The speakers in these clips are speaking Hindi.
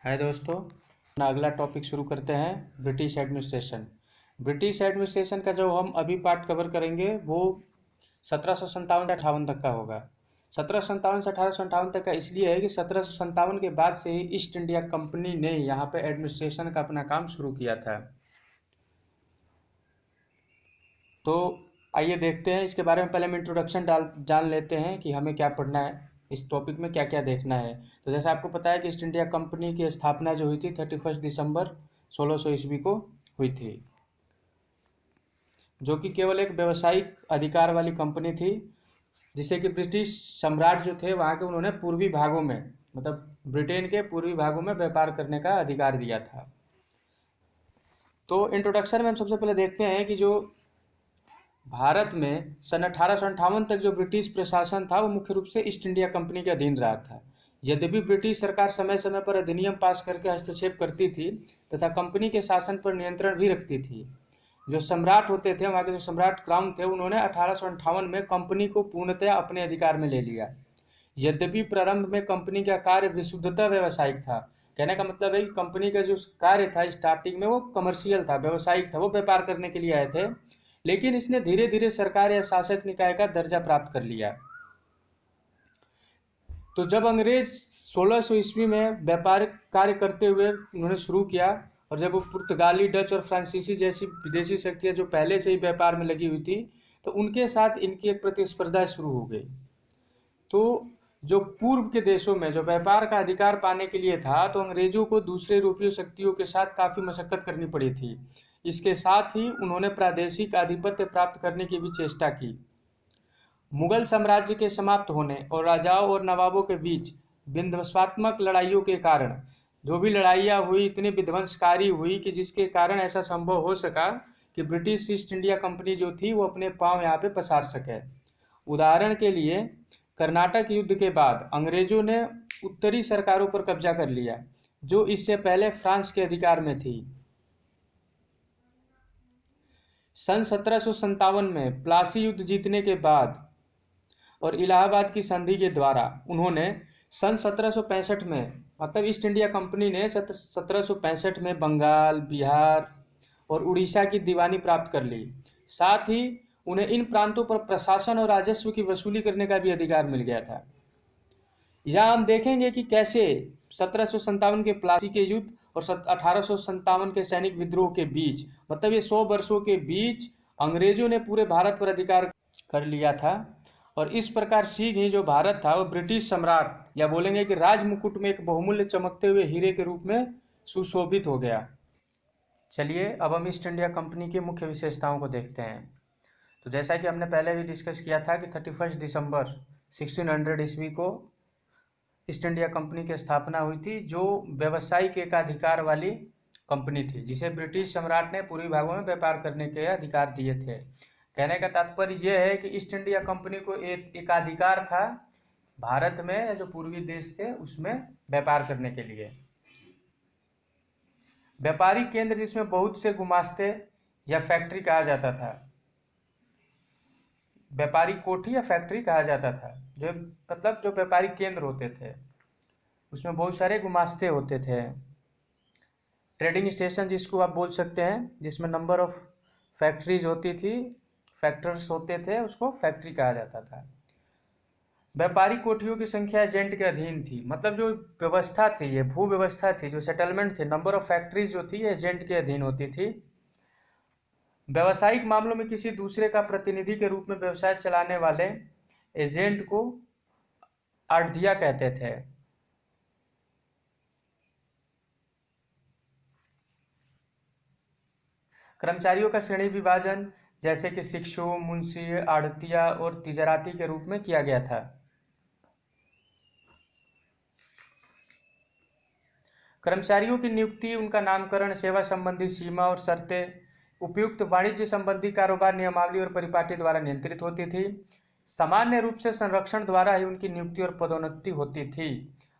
हाय दोस्तों, अगला टॉपिक शुरू करते हैं। British administration. ब्रिटिश एडमिनिस्ट्रेशन का जो हम अभी पार्ट कवर करेंगे वो 1757 से 58 तक का होगा। 1757 से 1858 तक का इसलिए है कि 1757 के बाद से ही ईस्ट इंडिया कंपनी ने यहाँ पे एडमिनिस्ट्रेशन का अपना काम शुरू किया था। तो आइए देखते हैं इसके बारे में। पहले हम इंट्रोडक्शन जान लेते हैं कि हमें क्या पढ़ना है, इस टॉपिक में क्या क्या देखना है। तो जैसे आपको पता है कि ईस्ट इंडिया कंपनी की स्थापना जो हुई थी 31 दिसंबर 1600 ईस्वी को हुई थी, जो कि केवल एक व्यावसायिक अधिकार वाली कंपनी थी, जिसे कि ब्रिटिश सम्राट जो थे वहाँ के उन्होंने पूर्वी भागों में, मतलब ब्रिटेन के पूर्वी भागों में व्यापार करने का अधिकार दिया था। तो इंट्रोडक्शन में हम सबसे पहले देखते हैं कि जो भारत में सन 1858 तक जो ब्रिटिश प्रशासन था वो मुख्य रूप से ईस्ट इंडिया कंपनी के अधीन रहा था। यद्यपि ब्रिटिश सरकार समय समय पर अधिनियम पास करके हस्तक्षेप करती थी तथा कंपनी के शासन पर नियंत्रण भी रखती थी। जो सम्राट होते थे, वहाँ के जो सम्राट क्राउन थे, उन्होंने 1858 में कंपनी को पूर्णतः अपने अधिकार में ले लिया। यद्यपि प्रारंभ में कंपनी का कार्य विशुद्धतः व्यावसायिक था। कहने का मतलब है कि कंपनी का जो कार्य था स्टार्टिंग में वो कमर्शियल था, व्यावसायिक था, वो व्यापार करने के लिए आए थे, लेकिन इसने धीरे धीरे सरकार या शासक निकाय का दर्जा प्राप्त कर लिया। तो जब अंग्रेज 1600 ईस्वी में व्यापारिक कार्य करते हुए उन्होंने शुरू किया, और जब वो पुर्तगाली, डच और फ्रांसीसी जैसी विदेशी शक्तियां जो पहले से ही व्यापार में लगी हुई थी, तो उनके साथ इनकी एक प्रतिस्पर्धा शुरू हो गई। तो जो पूर्व के देशों में जो व्यापार का अधिकार पाने के लिए था, तो अंग्रेजों को दूसरे यूरोपीय शक्तियों के साथ काफ़ी मशक्कत करनी पड़ी थी। इसके साथ ही उन्होंने प्रादेशिक आधिपत्य प्राप्त करने की भी चेष्टा की। मुगल साम्राज्य के समाप्त होने और राजाओं और नवाबों के बीच विध्वंसात्मक लड़ाइयों के कारण जो भी लड़ाइयाँ हुई, इतनी विध्वंसकारी हुई कि जिसके कारण ऐसा संभव हो सका कि ब्रिटिश ईस्ट इंडिया कंपनी जो थी वो अपने पांव यहाँ पे पसार सके। उदाहरण के लिए, कर्नाटक युद्ध के बाद अंग्रेजों ने उत्तरी सरकारों पर कब्जा कर लिया, जो इससे पहले फ्रांस के अधिकार में थी। सन 1757 में प्लासी युद्ध जीतने के बाद और इलाहाबाद की संधि के द्वारा उन्होंने सन 1765 में, मतलब ईस्ट इंडिया कंपनी ने 1765 में बंगाल, बिहार और उड़ीसा की दीवानी प्राप्त कर ली। साथ ही उन्हें इन प्रांतों पर प्रशासन और राजस्व की वसूली करने का भी अधिकार मिल गया था। यहाँ हम देखेंगे कि कैसे 1757 के प्लासी के युद्ध और 1857 के सैनिक विद्रोह के बीच, मतलब ये 100 वर्षों के बीच अंग्रेजों ने पूरे भारत पर अधिकार कर लिया था, और इस प्रकार शीघ्र ही जो भारत था वो ब्रिटिश सम्राट, या बोलेंगे कि राजमुकुट में एक बहुमूल्य चमकते हुए हीरे के रूप में सुशोभित हो गया। चलिए अब हम ईस्ट इंडिया कंपनी की मुख्य विशेषताओं को देखते हैं। तो जैसा कि हमने पहले भी डिस्कस किया था कि 31 दिसंबर 1600 ईस्वी को ईस्ट इंडिया कंपनी की स्थापना हुई थी, जो व्यावसायिक एकाधिकार वाली कंपनी थी, जिसे ब्रिटिश सम्राट ने पूर्वी भागों में व्यापार करने के अधिकार दिए थे। कहने का तात्पर्य यह है कि ईस्ट इंडिया कंपनी को एक एकाधिकार था भारत में, जो पूर्वी देश थे उसमें व्यापार करने के लिए। व्यापारिक केंद्र जिसमें बहुत से गुमास्ते या फैक्ट्री कहा जाता था, व्यापारिक कोठी या फैक्ट्री कहा जाता था, जो मतलब जो व्यापारिक केंद्र होते थे उसमें बहुत सारे गुमास्ते होते थे। ट्रेडिंग स्टेशन जिसको आप बोल सकते हैं, जिसमें नंबर ऑफ फैक्ट्रीज होती थी, फैक्टर्स होते थे, उसको फैक्ट्री कहा जाता था। व्यापारिक कोठियों की संख्या एजेंट के अधीन थी, मतलब जो व्यवस्था थी, ये भू व्यवस्था थी, जो सेटलमेंट थे, नंबर ऑफ फैक्ट्रीज जो थी एजेंट के अधीन होती थी। व्यावसायिक मामलों में किसी दूसरे का प्रतिनिधि के रूप में व्यवसाय चलाने वाले एजेंट को आढ़तिया कहते थे। कर्मचारियों का श्रेणी विभाजन जैसे कि शिक्षु, मुंशी, आढ़तिया और तिजराती के रूप में किया गया था। कर्मचारियों की नियुक्ति, उनका नामकरण, सेवा संबंधी सीमा और शर्तें उपयुक्त वाणिज्य संबंधी कारोबार नियमावली और परिपाटी द्वारा नियंत्रित होती थी। सामान्य रूप से संरक्षण द्वारा ही उनकी नियुक्ति और पदोन्नति होती थी।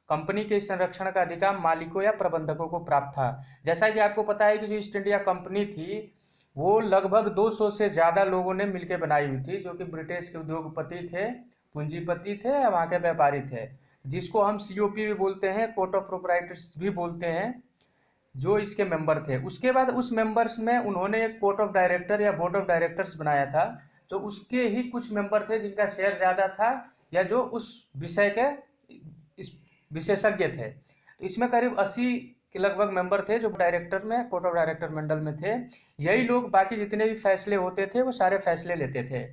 कंपनी के संरक्षण का अधिकार मालिकों या प्रबंधकों को प्राप्त था। जैसा कि आपको पता है कि जो ईस्ट इंडिया कंपनी थी वो लगभग 200 से ज़्यादा लोगों ने मिलकर बनाई हुई थी, जो कि ब्रिटिश के उद्योगपति थे, पूंजीपति थे या वहाँ के व्यापारी थे। जिसको हम COP भी बोलते हैं, कोर्ट ऑफ प्रोप्राइटर्स भी बोलते हैं, जो इसके मेंबर थे। उसके बाद उस मेंबर्स में उन्होंने एक कोर्ट ऑफ डायरेक्टर या बोर्ड ऑफ डायरेक्टर्स बनाया था, जो उसके ही कुछ मेंबर थे जिनका शेयर ज़्यादा था या जो उस विषय के इस विशेषज्ञ थे। तो इसमें करीब 80 के लगभग मेंबर थे जो डायरेक्टर में, कोर्ट ऑफ डायरेक्टर मंडल में थे। यही लोग बाकी जितने भी फैसले होते थे वो सारे फैसले लेते थे।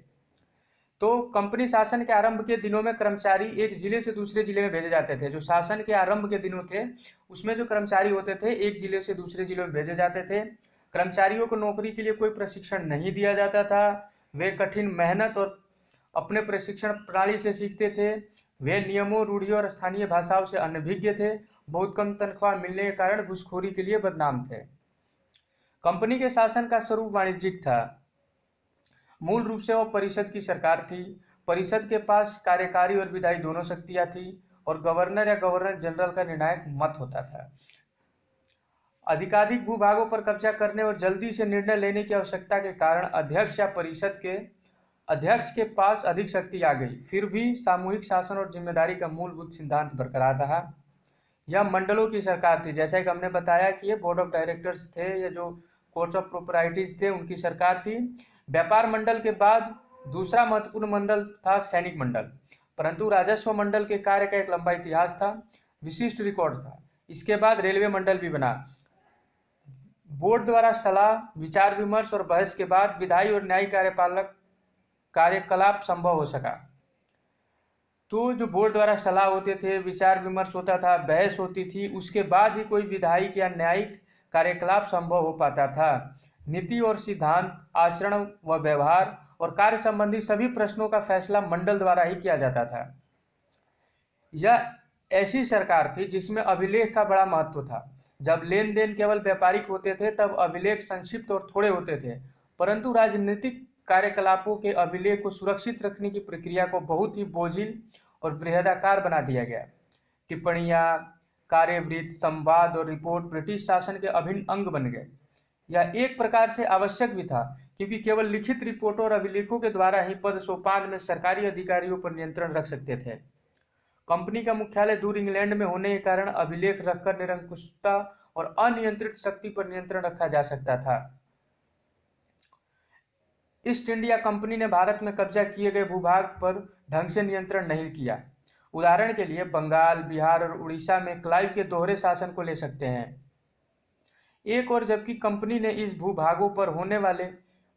तो कंपनी शासन के आरंभ के दिनों में कर्मचारी एक जिले से दूसरे जिले में भेजे जाते थे। जो शासन के आरंभ के दिनों थे उसमें जो कर्मचारी होते थे एक जिले से दूसरे जिले में भेजे जाते थे। कर्मचारियों को नौकरी के लिए कोई प्रशिक्षण नहीं दिया जाता था। वे कठिन मेहनत और अपने प्रशिक्षण प्रणाली से सीखते थे। वे नियमों, रूढ़ियों और स्थानीय भाषाओं से अनभिज्ञ थे। बहुत कम तनख्वाह मिलने के कारण घूसखोरी के लिए बदनाम थे। कंपनी के शासन का स्वरूप वाणिज्यिक था। मूल रूप से वह परिषद की सरकार थी। परिषद के पास कार्यकारी और विधायी दोनों शक्तियां थी और गवर्नर या गवर्नर जनरल का निर्णायक मत होता था। अधिकाधिक भूभागों पर कब्जा करने और जल्दी से निर्णय लेने की आवश्यकता के कारण अध्यक्ष या परिषद के अध्यक्ष के पास अधिक शक्ति आ गई। फिर भी सामूहिक शासन और जिम्मेदारी का मूलभूत सिद्धांत बरकरार रहा। यह मंडलों की सरकार थी। जैसा कि हमने बताया कि ये बोर्ड ऑफ डायरेक्टर्स थे या जो कोर्ट्स ऑफ प्रोप्राइटीज थे उनकी सरकार थी। व्यापार मंडल के बाद दूसरा महत्वपूर्ण मंडल था सैनिक मंडल, परंतु राजस्व मंडल के कार्य का एक लंबा इतिहास था, विशिष्ट रिकॉर्ड था। इसके बाद रेलवे मंडल भी बना। बोर्ड द्वारा सलाह, विचार विमर्श और बहस के बाद विधायी और न्यायिक कार्यकलाप संभव हो सका। तो जो बोर्ड द्वारा सलाह होते थे, विचार विमर्श होता था, बहस होती थी, उसके बाद ही कोई विधायिक या न्यायिक कार्यकलाप संभव हो पाता था। नीति और सिद्धांत, आचरण व व्यवहार और कार्य संबंधी सभी प्रश्नों का फैसला मंडल द्वारा ही किया जाता था। यह ऐसी सरकार थी जिसमें अभिलेख का बड़ा महत्व था। जब लेन देन केवल व्यापारिक होते थे तब अभिलेख संक्षिप्त और थोड़े होते थे, परंतु राजनीतिक कार्यकलापों के अभिलेख को सुरक्षित रखने की प्रक्रिया को बहुत ही बोझिल और बृहदाकार बना दिया गया। टिप्पणियां, कार्यवृत्त, संवाद और रिपोर्ट ब्रिटिश शासन के अभिन्न अंग बन गए। यह एक प्रकार से आवश्यक भी था, क्योंकि केवल लिखित रिपोर्टों और अभिलेखों के द्वारा ही पद सोपान में सरकारी अधिकारियों पर नियंत्रण रख सकते थे। कंपनी का मुख्यालय दूर इंग्लैंड में होने के कारण अभिलेख रखकर निरंकुशता और अनियंत्रित शक्ति पर नियंत्रण रखा जा सकता था। ईस्ट इंडिया कंपनी ने भारत में कब्जा किए गए भूभाग पर ढंग से नियंत्रण नहीं किया। उदाहरण के लिए बंगाल, बिहार और उड़ीसा में क्लाइव के दोहरे शासन को ले सकते हैं। एक और जबकि कंपनी ने इस भूभागों पर होने वाले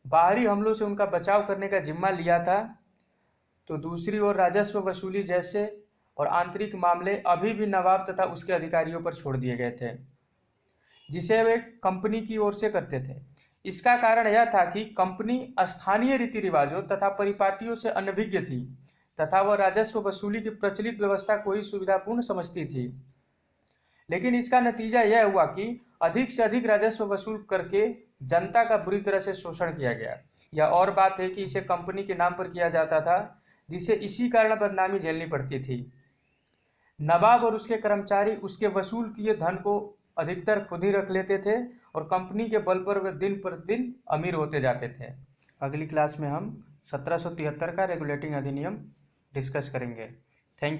बाहरी हमलों से उनका बचाव करने का जिम्मा लिया था, तो दूसरी ओर राजस्व वसूली जैसे और आंतरिक मामले अभी भी नवाब तथा उसके अधिकारियों पर छोड़ दिए गए थे, जिसे वे कंपनी की ओर से करते थे। इसका कारण यह था कि कंपनी स्थानीय रीति रिवाजों तथा परिपाटियों से अनभिज्ञ थी तथा वह राजस्व वसूली की प्रचलित व्यवस्था को ही सुविधापूर्ण समझती थी। लेकिन इसका नतीजा यह हुआ कि अधिक से अधिक राजस्व वसूल करके जनता का बुरी तरह से शोषण किया गया। यह और बात है कि इसे कंपनी के नाम पर किया जाता था, जिसे इसी कारण बदनामी झेलनी पड़ती थी। नवाब और उसके कर्मचारी उसके वसूल किए धन को अधिकतर खुद ही रख लेते थे और कंपनी के बल पर वे दिन पर दिन अमीर होते जाते थे। अगली क्लास में हम 1773 का रेगुलेटिंग अधिनियम डिस्कस करेंगे। Thank you.